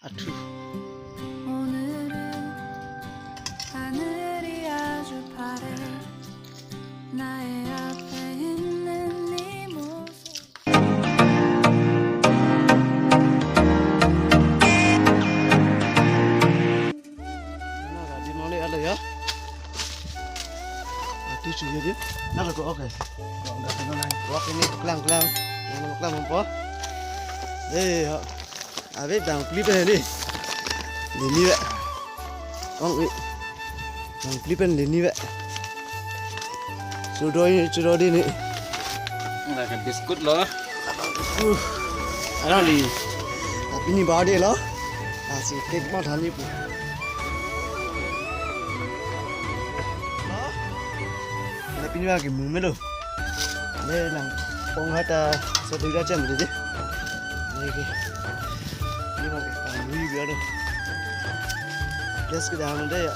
아투. 오늘은 하늘이 아주 파래 나의 앞에 있는 네 모습 나가 디모네 알아요? 티슈 여기. 나가 거 오케이. Walk ini kelang mampu. Abis bang clip ni. Ini wek. Bang clip ni wek. Sudah ni. Like a biscuit loh. Ada ni. Tapi ni bade lah. Asyik cake mah thali pun. Tapi ni lagi mulu. Đây là con hết sao tôi ra chân rồi chứ đây kìa nhưng mà cái càng nguy hiểm rồi let's go down đây ạ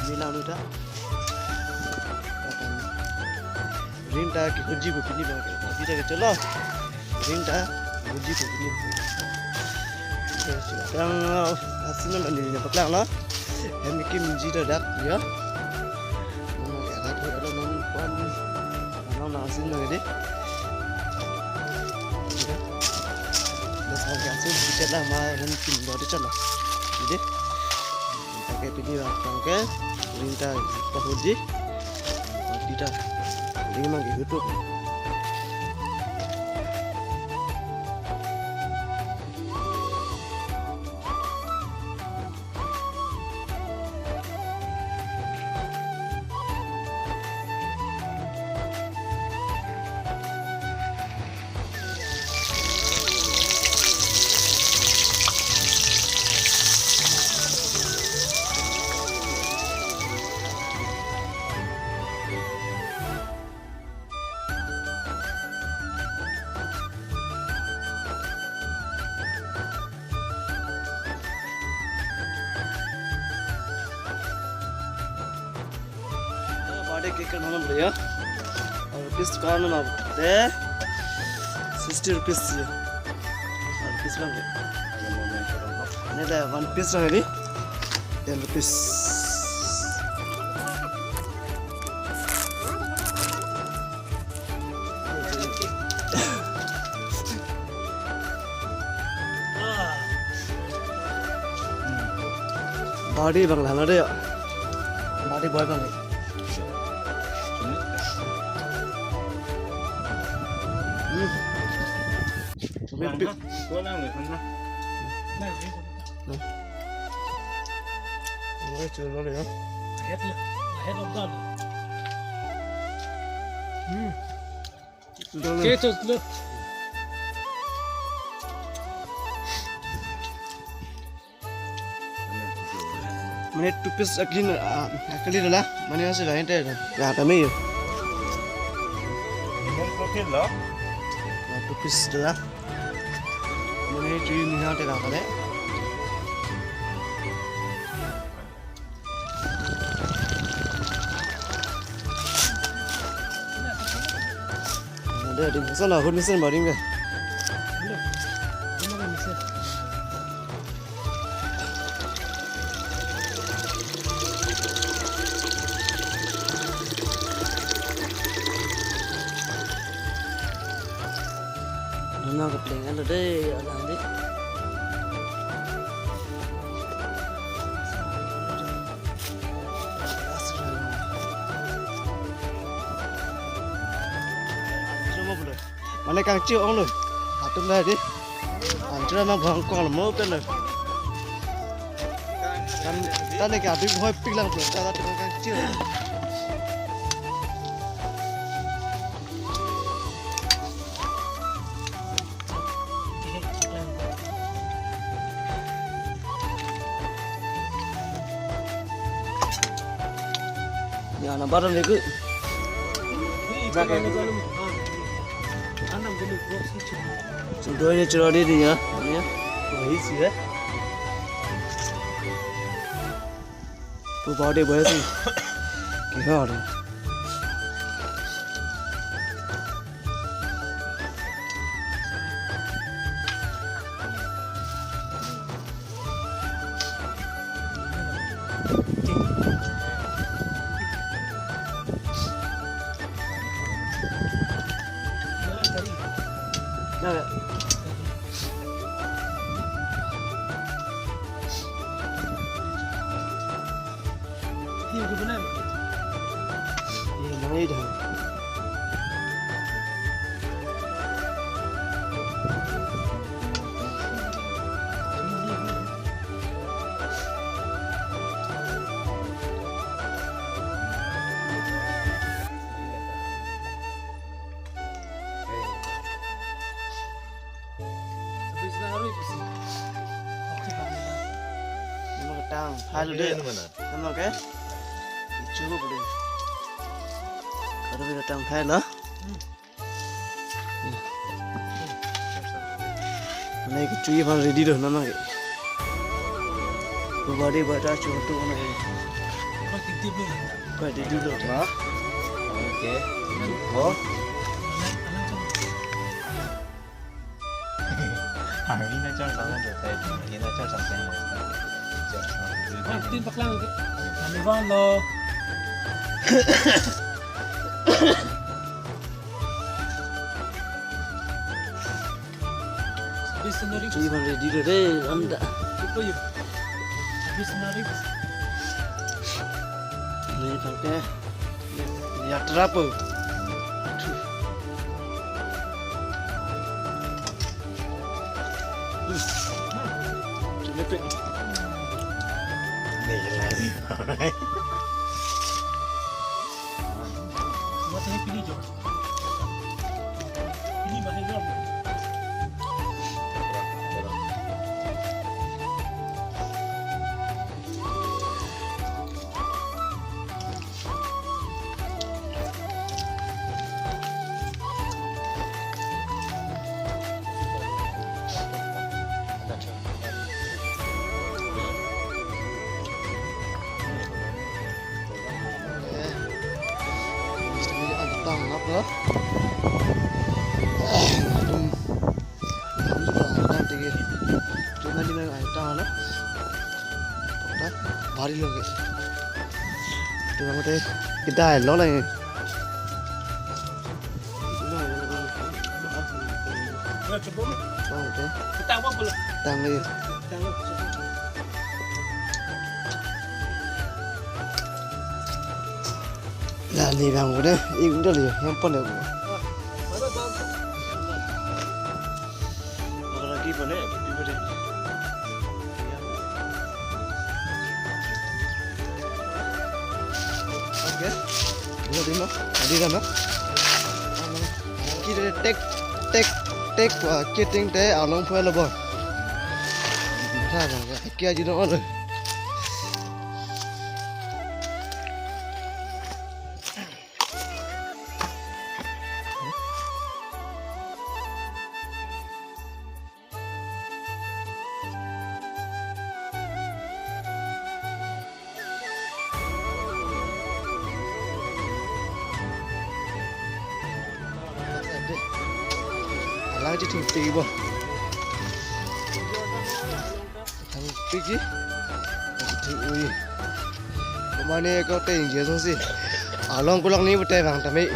mình làm được đó riêng ta cái con gì của cái này mà cái cái chalo riêng ta con gì của cái này đang xin nó là gì nhỉ bắt lăng đó em cái mình gì đó đắt nhớ nó cái đó thôi đó nó quan nó xin người đi let's go cancel bicara lah mah mungkin baru cakap jadi pakai video pakai perintah pahuji tidak ini mah YouTube birthday cake बनाउनु पर्यो अब पिस गर्नु नभए 60 रुपैयाँ थियो अब पिस बनाउनु अनि त 1 पिस राख्यो 10 रुपैयाँ birthday bằng là nó đây ạ bर्थडे boy bằng này Có là người thân đó. Nói chưa nó được hết lắm con không? chết rồi luôn Mana tupis akli dah lah. Mana yang sudah ente dah. Ya kami. Có kết lắm. Tupis dah lah. Mana cuy ni hati dah kale. Ada di sana, hut mesin baring ke. Nó gặp liền anh rồi đấy, ở làm đấy. Mana càng chiều ông rồi, tung đây đi, chưa mà vòng còn là mớ bên này. Ta này cả đứa hơi pin lăng rồi, ta tung càng chiều. Ya, nampak orang itu. Contohnya cerah dia ya, ya, baik sih ya. Tu bawa dia bawa sih, kira ada. video ke mana? Ini mana dah? Habis naruh itu sih. Okey, boleh. Nama ketang. Halo deh. Nama ke? Cuba boleh. Kalau kita ketang hai lah. Mana ikut cuy pan ready dah nama ke? Bubadi baca cuba tu mana ke? Kau tidur boleh. Kau ready dulu lah. Okey. Oh. Hari ini macam sama je. Ini macam sama. Ah, tin paklang. Naniwan lo. Habis naruh. Cuy pan ready dah deh. Anda. Apa ya? Habis naruh. Ni pakai. Ya terapa? Cepet. Ni lagi. Masa ni pilih je. Pilih bahasa Arab. Tang apa? Nanti cuma di mana tang lah. Bari lagi. Tu nama tu kita lo lagi. Nak cuba? Oh, tu Kita apa pula? tang lagi. Tengok. Nah, ni bang udah, ini udah lihat, yang pun dah. Mana dah? Kalau lagi boleh, di boleh. Okay, boleh di mana? Di mana? Kita tek, kita teh along pun ada bon. Nah, bang, kita jadi orang. Alang je ting pi bo. Thằng pi ji. Ting ui. Kemana kau ting je song si. Alang kulang ni betul bang tapi.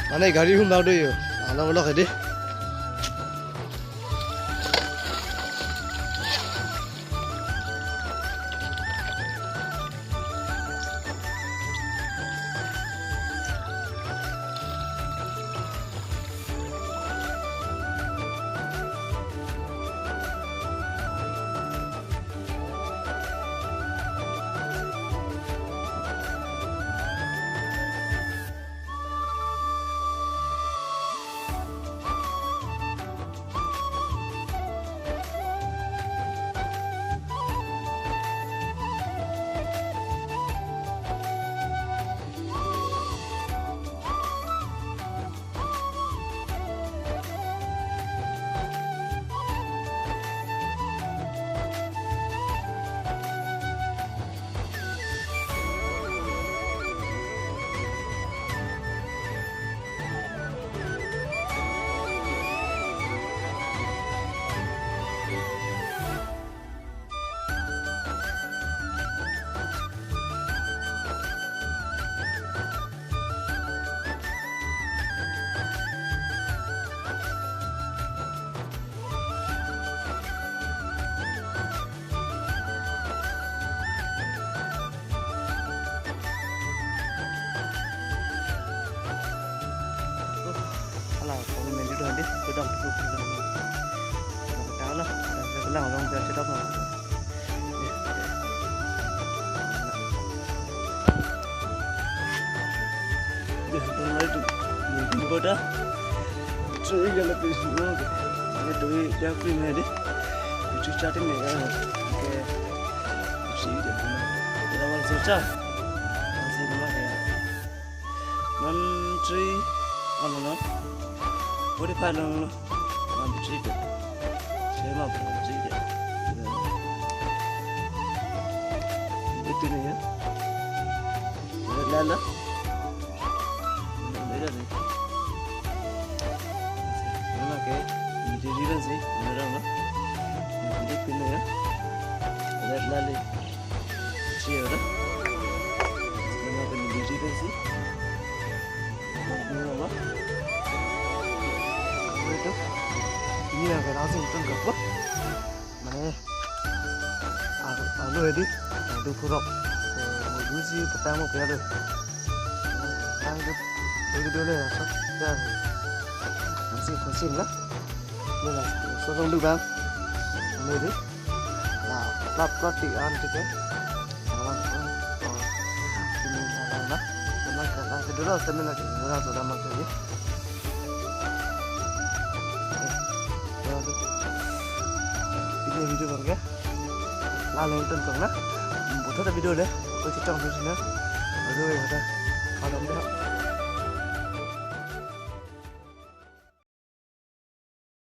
Mana gari hum bau deh yo. Alang ulok ada. đó chơi cái là cái gì nó cái đôi đeo pin này đi cái chú cha thế này cái gì đấy cái đó là gì cha gì nó cái mình chơi ăn nó bữa đi phải luôn làm chơi được chơi mà chơi được itu nih ya lala beda nih mana kayak diri sih beneran lah ini pindah ya ada lala sih ada mana kan diri sih ini apa itu ini yang kan asing kan apa mana alo ini Aduh kurang, mau sih pertama kali ada. Kan itu dulu ya, kan masih lah. Ini lah, sorong dulu bang. Ini deh. Nah, lap tigaan juga. Awan, ini lah. Memang kan kedua temen lagi, orang sudah makan ya. Ini video bang ya. Lalu tonton lah. Buat video deh, aku cakap macam mana? Aduh, ya dah.